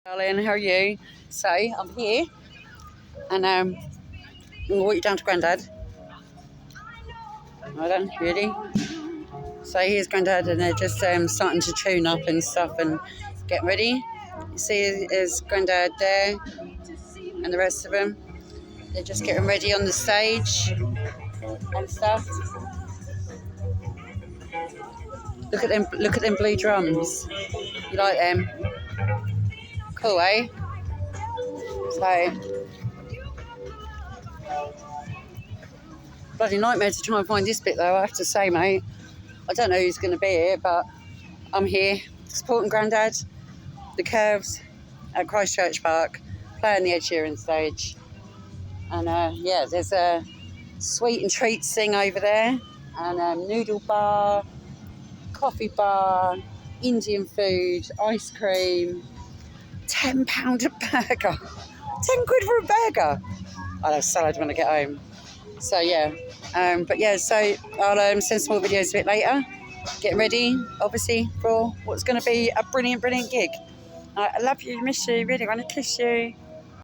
Darling, how are you? So, I'm here and I'm going to walk you down to Grandad. Hold on, ready? So, here's Grandad and they're just starting to tune up and stuff and get ready. You see, is Grandad there and the rest of them. They're just getting ready on the stage and stuff. Look at them blue drums. You like them? Cool, eh? So, bloody nightmare to try and find this bit though, I have to say, mate. I don't know who's going to be here, but I'm here supporting Grandad, the Curves at Christchurch Park, playing the Ed Sheeran stage. And yeah, there's a sweet and treats thing over there, and noodle bar, coffee bar, Indian food, ice cream, £10 a burger, 10 quid for a burger. I'll have salad when I get home. So yeah, but yeah, so I'll send some more videos a bit later. Getting ready, obviously, for what's going to be a brilliant, brilliant gig. I love you, miss you, really want to kiss you.